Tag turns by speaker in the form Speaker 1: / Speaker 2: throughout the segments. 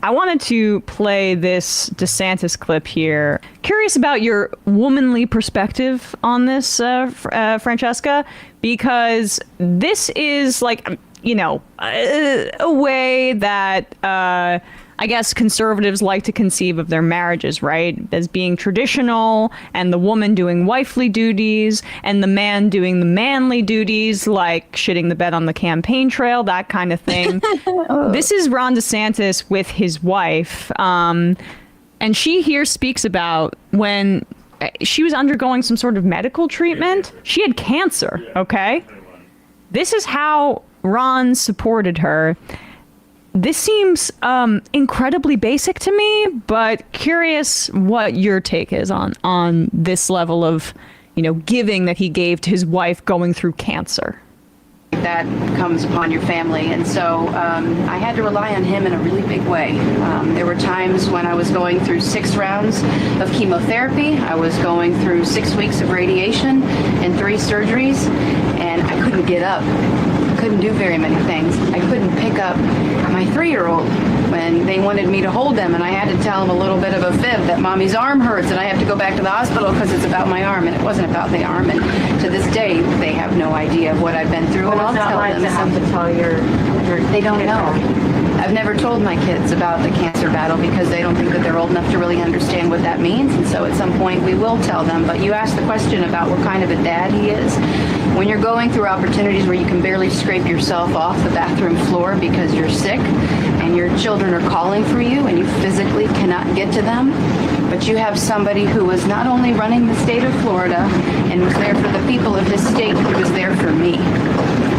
Speaker 1: I wanted to play this DeSantis clip here. Curious about your womanly perspective on this, Francesca, because this is like, you know, a way that I guess conservatives like to conceive of their marriages, right? As being traditional, and the woman doing wifely duties, and the man doing the manly duties, like shitting the bed on the campaign trail, that kind of thing. This is Ron DeSantis with his wife. And she here speaks about when she was undergoing some sort of medical treatment. She had cancer, okay? This is how Ron supported her. This seems incredibly basic to me, but curious what your take is on this level of, you know, giving that he gave to his wife going through cancer.
Speaker 2: That comes upon your family, and so I had to rely on him in a really big way. There were times when I was going through 6 rounds of chemotherapy, I was going through 6 weeks of radiation and 3 surgeries, and I couldn't get up. Couldn't do very many things. I couldn't pick up my 3-year-old when they wanted me to hold them, and I had to tell them a little bit of a fib that mommy's arm hurts and I have to go back to the hospital because it's about my arm, and it wasn't about the arm. And to this day, they have no idea of what I've been through.
Speaker 3: Well,
Speaker 2: and I'll tell them
Speaker 3: to have to tell your
Speaker 2: they don't know. I've never told my kids about the cancer battle because they don't think that they're old enough to really understand what that means. And so at some point we will tell them. But you asked the question about what kind of a dad he is. When you're going through opportunities where you can barely scrape yourself off the bathroom floor because you're sick and your children are calling for you and you physically cannot get to them, but you have somebody who was not only running the state of Florida and was there for the people of his state, he was there for me.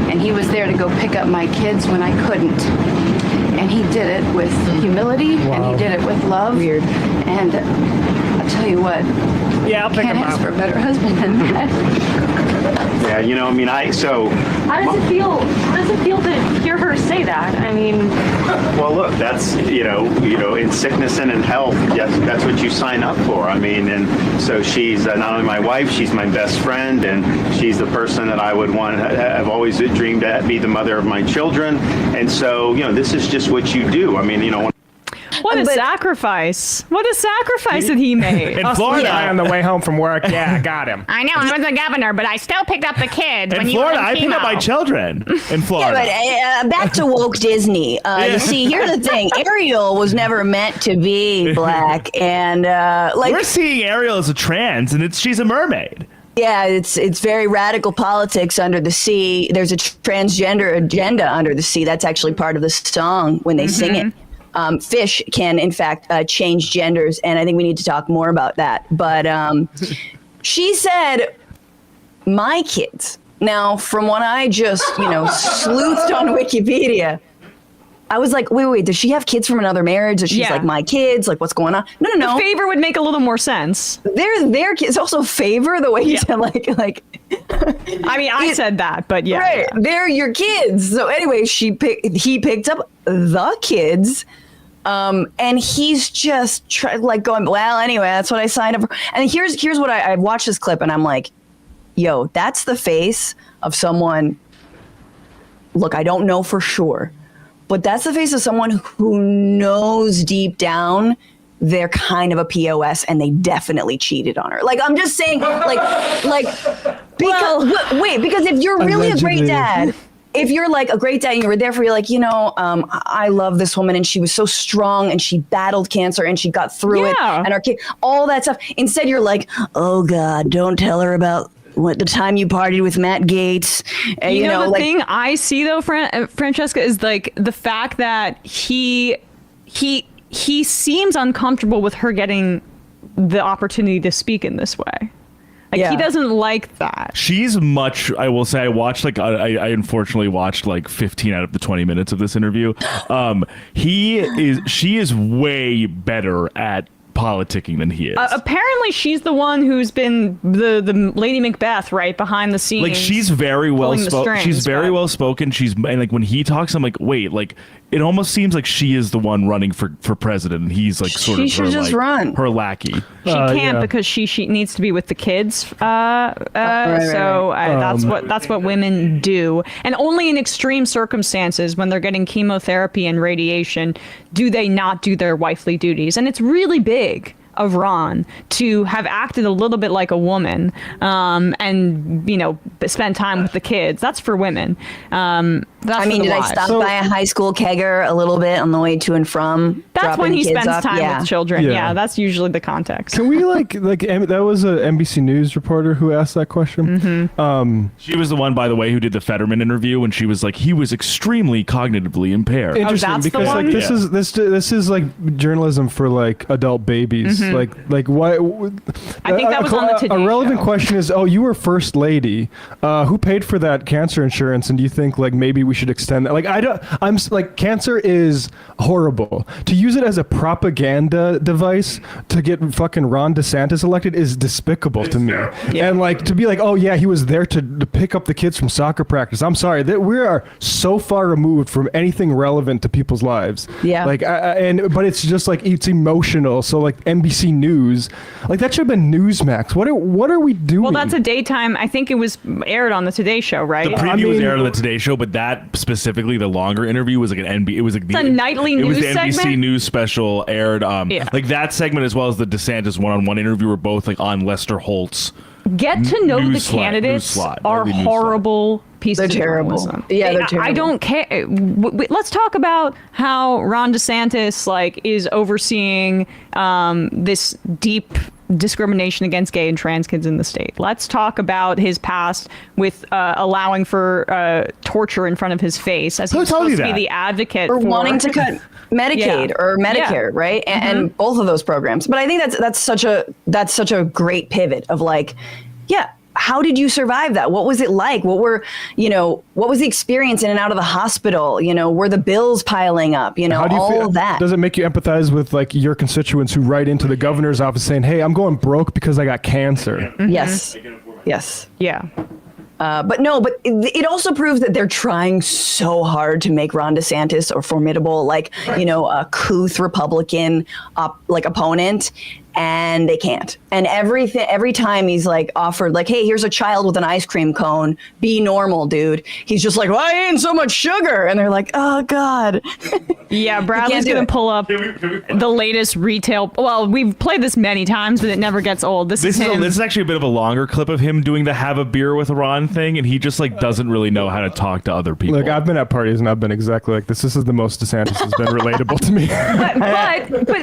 Speaker 2: And he was there to go pick up my kids when I couldn't. And he did it with humility, and he did it with love.
Speaker 1: Weird.
Speaker 2: And I'll tell you what,
Speaker 4: Yeah, I'll pick
Speaker 2: can't
Speaker 4: him
Speaker 2: ask
Speaker 4: up.
Speaker 2: for a better husband than that.
Speaker 5: Yeah, you know, I mean,
Speaker 3: How does it feel? How does it feel to hear her say that? I mean,
Speaker 5: well, look, that's, you know, in sickness and in health, that's what you sign up for. I mean, and so she's not only my wife, she's my best friend, and she's the person that I would want. I've always dreamed to be the mother of my children, and so, you know, this is just what you do. I mean, you know.
Speaker 1: What a sacrifice. What a sacrifice that he made.
Speaker 4: In Florida, on the way home from work, I got him.
Speaker 6: I know, I was the governor, but I still picked up the kids.
Speaker 4: In
Speaker 6: when
Speaker 4: Florida,
Speaker 6: you were
Speaker 4: I picked up my children in Florida.
Speaker 7: Yeah, but back to woke Disney. You see, here's the thing: Ariel was never meant to be black, and
Speaker 4: we're seeing Ariel as a trans, and she's a mermaid.
Speaker 7: Yeah, it's very radical politics under the sea. There's a transgender agenda under the sea. That's actually part of the song when they sing it. Fish can, in fact, change genders, and I think we need to talk more about that. But she said, my kids. Now, from what I just, sleuthed on Wikipedia, I was like, wait, does she have kids from another marriage? Or she's like, my kids? Like, what's going on? No.
Speaker 1: The favor would make a little more sense.
Speaker 7: They're their kids. Also, favor, the way you said, like.
Speaker 1: I mean, I said that, but yeah.
Speaker 7: Right, they're your kids. So anyway, he picked up the kids. And he's just going, well, anyway, that's what I signed up for. And here's what I watched this clip and I'm like, yo, that's the face of someone. Look, I don't know for sure, but that's the face of someone who knows deep down they're kind of a POS and they definitely cheated on her. Like, I'm just saying, because if you're really a great dad, if you're like a great dad and you were there for, you're like, I love this woman and she was so strong and she battled cancer and she got through it and our kid, all that stuff. Instead, you're like, oh God, don't tell her about what the time you partied with Matt Gaetz. And,
Speaker 1: the thing I see though, Francesca, is like the fact that he seems uncomfortable with her getting the opportunity to speak in this way. He doesn't like that.
Speaker 4: She's I will say, I watched I unfortunately watched 15 out of the 20 minutes of this interview. She is way better at politicking than he is.
Speaker 1: Apparently she's the one who's been the Lady Macbeth right behind the scenes.
Speaker 4: She's very well spoken. She's very well spoken. And when he talks, I'm like, wait, it almost seems like she is the one running for president, and he's like sort
Speaker 7: She
Speaker 4: of
Speaker 7: should
Speaker 4: her,
Speaker 7: just
Speaker 4: like,
Speaker 7: run.
Speaker 4: her lackey.
Speaker 1: She can't because she needs to be with the kids. That's what women do, and only in extreme circumstances, when they're getting chemotherapy and radiation, do they not do their wifely duties. And it's really big of Ron to have acted a little bit like a woman, and spend time with the kids. That's for women. That's
Speaker 7: I mean,
Speaker 1: for the
Speaker 7: did I
Speaker 1: wives.
Speaker 7: stop by a high school kegger a little bit on the way to and from?
Speaker 1: That's when
Speaker 7: dropping
Speaker 1: he
Speaker 7: kids
Speaker 1: spends
Speaker 7: off?
Speaker 1: time
Speaker 7: Yeah.
Speaker 1: with children.
Speaker 8: Yeah.
Speaker 1: Yeah, that's usually the context.
Speaker 8: Can we that was a NBC News reporter who asked that question?
Speaker 4: She was the one, by the way, who did the Fetterman interview when she was like, he was extremely cognitively impaired.
Speaker 8: Interesting,
Speaker 1: that's the
Speaker 8: because
Speaker 1: one?
Speaker 8: like this is like journalism for like adult babies. Like what?
Speaker 1: I think that was on the Today
Speaker 8: A relevant
Speaker 1: Show.
Speaker 8: question is, you were first lady. Who paid for that cancer insurance? And do you think like maybe we should extend that? Like cancer is horrible. To use it as a propaganda device to get fucking Ron DeSantis elected is despicable to me. And like to be like, oh yeah, he was there to pick up the kids from soccer practice. I'm sorry that we are so far removed from anything relevant to people's lives.
Speaker 7: Yeah.
Speaker 8: Like but it's just like it's emotional. So like NBC News, like that should have been Newsmax. What are we doing?
Speaker 1: Well, that's a daytime. I think it was aired on the Today Show, right?
Speaker 4: The preview was aired on the Today Show, but that specifically, the longer interview was like it was like
Speaker 1: a nightly
Speaker 4: it was
Speaker 1: news
Speaker 4: the NBC
Speaker 1: segment?
Speaker 4: News special aired. Like that segment as well as the DeSantis one-on-one interview were both like on Lester Holt's.
Speaker 1: Get to know the
Speaker 4: news slot-
Speaker 1: candidates
Speaker 4: news slot,
Speaker 1: are
Speaker 4: nightly news slot.
Speaker 1: horrible pieces
Speaker 7: They're
Speaker 1: of
Speaker 7: terrible.
Speaker 1: journalism.
Speaker 7: Yeah, they're
Speaker 1: I
Speaker 7: terrible.
Speaker 1: don't care. Let's talk about how Ron DeSantis is overseeing this deep discrimination against gay and trans kids in the state. Let's talk about his past with allowing for torture in front of his face, as
Speaker 4: Who
Speaker 1: he's
Speaker 4: told you
Speaker 1: supposed to be
Speaker 4: that?
Speaker 1: the advocate
Speaker 7: Or
Speaker 1: for
Speaker 7: wanting to cut Medicaid
Speaker 1: Yeah.
Speaker 7: or Medicare,
Speaker 1: Yeah.
Speaker 7: right? And both of those programs. But I think that's such a great pivot of like, yeah, how did you survive that? What was it like? What was the experience in and out of the hospital? Were the bills piling up?
Speaker 8: How do you
Speaker 7: all
Speaker 8: feel?
Speaker 7: of that.
Speaker 8: Does it make you empathize with like your constituents who write into the governor's office saying, "Hey, I'm going broke because I got cancer"?
Speaker 7: Yes. Yes.
Speaker 1: Yeah.
Speaker 7: But it also proves that they're trying so hard to make Ron DeSantis a formidable, a couth Republican opponent, and they can't. And every time he's like offered like, hey, here's a child with an ice cream cone, be normal, dude. He's just like, well, I ain't so much sugar. And they're like, oh God.
Speaker 1: Yeah, Bradley's
Speaker 7: do
Speaker 1: going
Speaker 7: it.
Speaker 1: to pull up the latest retail. Well, we've played this many times, but it never gets old. This is him.
Speaker 4: This is actually a bit of a longer clip of him doing the have a beer with Ron thing, and he just like doesn't really know how to talk to other people.
Speaker 8: Look, I've been at parties and I've been exactly like this. This is the most DeSantis has been relatable to me.
Speaker 1: But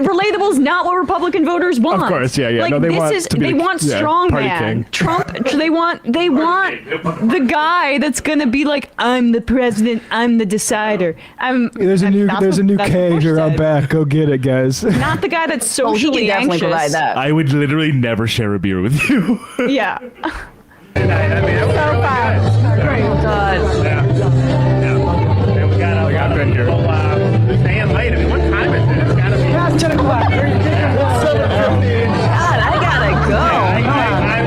Speaker 1: relatable is not what Republican voters want.
Speaker 8: Of course, yeah.
Speaker 1: Like
Speaker 8: No, they
Speaker 1: this
Speaker 8: want
Speaker 1: is
Speaker 8: to be
Speaker 1: they
Speaker 8: the-
Speaker 1: want
Speaker 8: yeah,
Speaker 1: strong
Speaker 8: party
Speaker 1: man.
Speaker 8: king.
Speaker 1: Trump. They want the guy that's gonna be like, I'm the president. I'm the decider.
Speaker 8: There's a new
Speaker 1: that's what
Speaker 8: cage
Speaker 1: Bush
Speaker 8: around
Speaker 1: said.
Speaker 8: back. Go get it, guys.
Speaker 1: Not the guy that's
Speaker 7: Oh, he
Speaker 1: socially
Speaker 7: can definitely
Speaker 1: anxious.
Speaker 7: provide that.
Speaker 4: I would literally never share a beer with you.
Speaker 1: Yeah.
Speaker 8: I've been here.
Speaker 9: Staying late. I mean, what time is it? It's gotta be.
Speaker 7: God, I gotta go.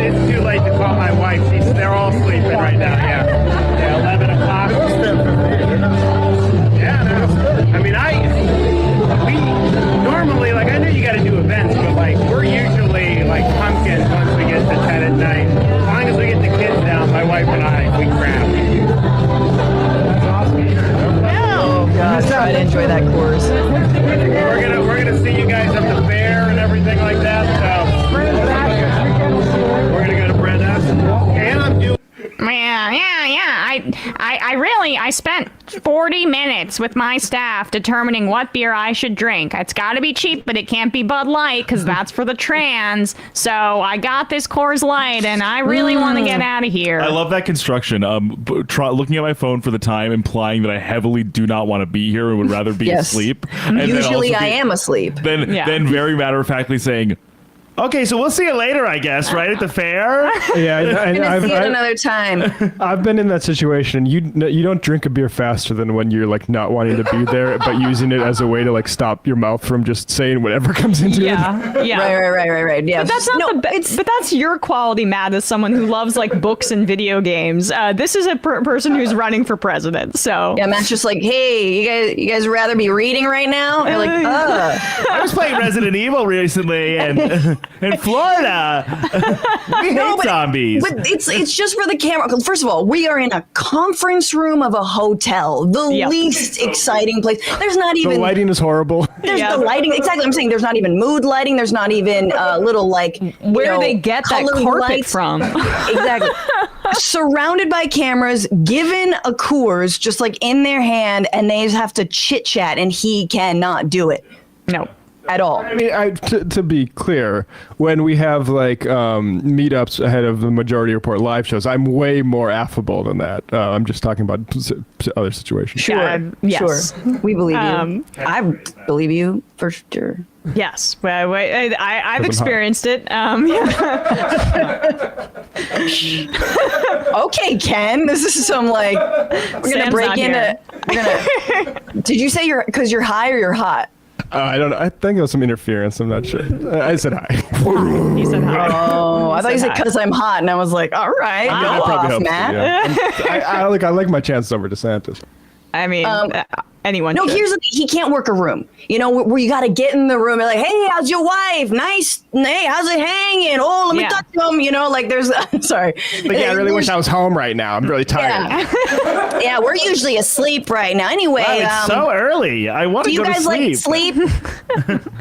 Speaker 9: It's too late to call my wife. They're all sleeping right now. Yeah, 11 o'clock. Yeah, no. I mean, we normally, like, I know you gotta do events, but like, we're usually like pumpkins once we get to 10 at night. As long as we get the kids down, my wife and I, we grab.
Speaker 7: Oh God, try to enjoy that course.
Speaker 9: We're gonna see you guys at the fair and everything like that. So we're gonna go to Brenda's, and I'm doing.
Speaker 6: I spent 40 minutes with my staff determining what beer I should drink. It's got to be cheap, but it can't be Bud Light because that's for the trans. So I got this Coors Light, and I really want to get out of here.
Speaker 4: I love that construction. Looking at my phone for the time, implying that I heavily do not want to be here and would rather be
Speaker 7: Yes.
Speaker 4: asleep. And then
Speaker 7: Usually
Speaker 4: also
Speaker 7: I am asleep.
Speaker 4: Then very matter of factly saying, Okay, so we'll see you later, I guess, right at the fair.
Speaker 8: Yeah, and
Speaker 7: Gonna see it another time.
Speaker 8: I've been in that situation. You don't drink a beer faster than when you're like not wanting to be there, but using it as a way to like stop your mouth from just saying whatever comes into it.
Speaker 1: Yeah.
Speaker 7: Right. Yeah.
Speaker 1: But that's not but that's your quality, Matt, as someone who loves like books and video games. This is a person who's running for president. So
Speaker 7: yeah, Matt's just like, hey, you guys rather be reading right now? You're like,
Speaker 4: I was playing Resident Evil recently, and in Florida, we hate zombies.
Speaker 7: But it's just for the camera. First of all, we are in a conference room of a hotel, the least exciting place. There's not even
Speaker 8: The lighting is horrible.
Speaker 7: There's the lighting. Exactly. I'm saying there's not even mood lighting. There's not even little like
Speaker 1: where they get that carpet
Speaker 7: lights
Speaker 1: from.
Speaker 7: Exactly. Surrounded by cameras, given a Coors just like in their hand, and they just have to chit chat, and he cannot do it.
Speaker 1: No.
Speaker 7: At all.
Speaker 8: I mean, to be clear, when we have like meetups ahead of the Majority Report live shows, I'm way more affable than that. I'm just talking about other situations.
Speaker 7: Sure.
Speaker 1: Yes.
Speaker 7: Sure. We believe you. I believe you for sure.
Speaker 1: Yes. Well, I've experienced it.
Speaker 7: Okay, Ken. This is some like we're gonna break into. Did you say because you're high or you're hot?
Speaker 8: I don't know. I think it was some interference. I'm not sure. I said hi.
Speaker 1: He said hi.
Speaker 7: Oh, I thought you said because I'm hot, and I was like, all right, go off, Matt.
Speaker 8: I like my chances over DeSantis.
Speaker 1: I mean, anyone.
Speaker 7: No,
Speaker 1: should.
Speaker 7: here's the thing. He can't work a room. You know, where you got to get in the room and like, hey, how's your wife? Nice. Hey, how's it hanging? Oh, let me touch them. You know, like there's, sorry.
Speaker 8: But yeah, I really wish I was home right now. I'm really tired.
Speaker 7: Yeah, we're usually asleep right now. Anyway.
Speaker 4: Wow, it's so early. I want to go to sleep.
Speaker 7: Do you guys like sleep?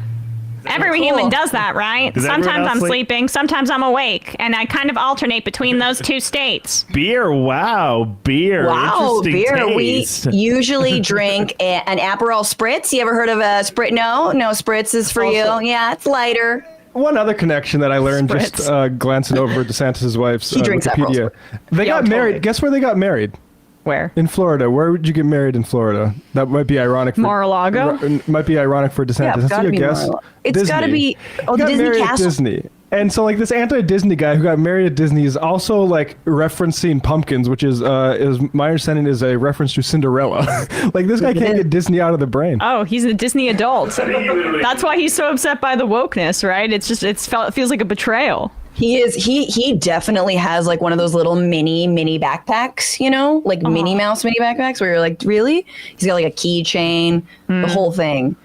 Speaker 6: Every human does that, right?
Speaker 4: Does
Speaker 6: Sometimes
Speaker 4: everyone else
Speaker 6: I'm
Speaker 4: sleep?
Speaker 6: sleeping, sometimes I'm awake, and I kind of alternate between those two states.
Speaker 4: Beer, wow, beer.
Speaker 7: Wow,
Speaker 4: Interesting
Speaker 7: beer.
Speaker 4: taste.
Speaker 7: We usually drink an Aperol Spritz. You ever heard of a Spritz? No, Spritz is for you. Yeah, it's lighter.
Speaker 8: One other connection that I learned
Speaker 1: Spritz.
Speaker 8: just glancing over DeSantis' wife's
Speaker 7: He drinks
Speaker 8: Wikipedia. They got
Speaker 7: totally.
Speaker 8: married. Guess where they got married?
Speaker 1: Where?
Speaker 8: In Florida. Where would you get married in Florida? That might be ironic. For,
Speaker 1: Mar-a-Lago?
Speaker 8: Might be ironic for DeSantis.
Speaker 7: Yeah, it's
Speaker 8: That's
Speaker 7: gotta
Speaker 8: your
Speaker 7: be
Speaker 8: guess.
Speaker 7: Mar-a-Lago. It's gotta be
Speaker 8: He got
Speaker 7: Disney
Speaker 8: married at
Speaker 7: Castle.
Speaker 8: Disney. And so like this anti-Disney guy who got married at Disney is also like referencing pumpkins, which is my understanding is a reference to Cinderella. Like this guy can't get Disney out of the brain.
Speaker 1: Oh, he's a Disney adult. That's why he's so upset by the wokeness, right? It feels like a betrayal.
Speaker 7: He is. He definitely has like one of those little mini backpacks, you know, like Minnie Mouse mini backpacks where you're like, really? He's got like a keychain, the whole thing.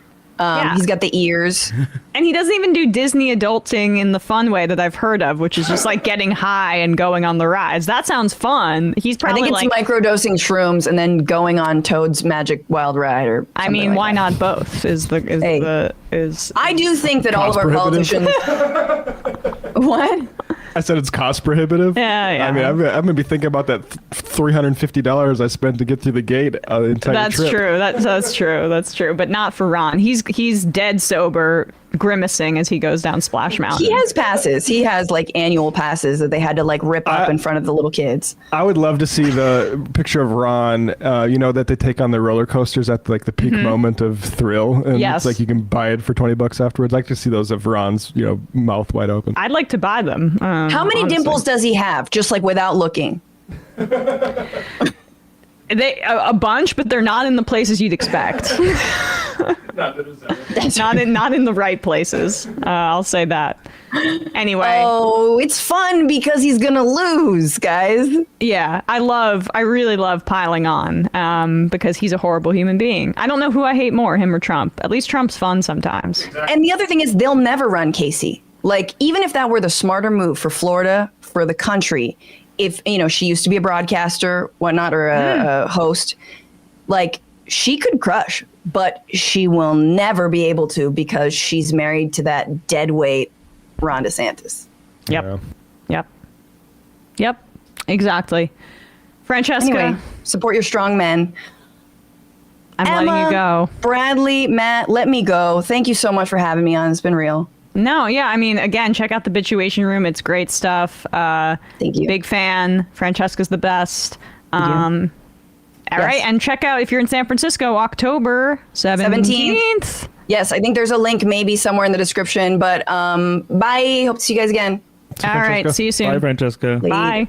Speaker 7: He's got the ears.
Speaker 1: And he doesn't even do Disney adulting in the fun way that I've heard of, which is just like getting high and going on the rides. That sounds fun. He's
Speaker 7: I
Speaker 1: probably
Speaker 7: think it's microdosing shrooms and then going on Toad's Magic Wild Ride or.
Speaker 1: I mean,
Speaker 7: like
Speaker 1: why
Speaker 7: that.
Speaker 1: not both?
Speaker 7: I do think that all of our
Speaker 8: Cost-prohibitive.
Speaker 7: politicians. What?
Speaker 8: I said it's cost prohibitive.
Speaker 1: Yeah.
Speaker 8: I mean, I'm gonna be thinking about that $350 I spent to get through the gate the entire
Speaker 1: That's
Speaker 8: trip.
Speaker 1: true. That's true. That's true. But not for Ron. He's dead sober, grimacing as he goes down Splash Mountain.
Speaker 7: He has passes. He has like annual passes that they had to like rip up in front of the little kids.
Speaker 8: I would love to see the picture of Ron, you know, that they take on the roller coasters at like the peak moment of thrill. And
Speaker 1: Yes.
Speaker 8: it's like you can buy it for $20 afterwards. I'd like to see those of Ron's, you know, mouth wide open.
Speaker 1: I'd like to buy them.
Speaker 7: How many
Speaker 1: honestly.
Speaker 7: dimples does he have? Just like without looking.
Speaker 1: A bunch, but they're not in the places you'd expect. not in the right places. I'll say that. Anyway.
Speaker 7: Oh, it's fun because he's gonna lose, guys.
Speaker 1: Yeah, I really love piling on because he's a horrible human being. I don't know who I hate more, him or Trump. At least Trump's fun sometimes.
Speaker 7: And the other thing is they'll never run Casey. Like, even if that were the smarter move for Florida, for the country, if, you know, she used to be a broadcaster, whatnot, or a host, like, she could crush, but she will never be able to because she's married to that deadweight Ron DeSantis.
Speaker 1: Yep. Yep. Exactly. Francesca,
Speaker 7: Anyway, support your strong men.
Speaker 1: I'm letting you
Speaker 7: Emma,
Speaker 1: go.
Speaker 7: Bradley, Matt, let me go. Thank you so much for having me on. It's been real.
Speaker 1: No, yeah, I mean, again, check out the Bituation Room. It's great stuff.
Speaker 7: Thank you.
Speaker 1: Big fan. Francesca's the best. All right, and check out, if you're in San Francisco, October 17th.
Speaker 7: Yes, I think there's a link maybe somewhere in the description. But bye. Hope to see you guys again.
Speaker 1: All right. See you soon.
Speaker 4: Bye, Francesca.
Speaker 1: Bye.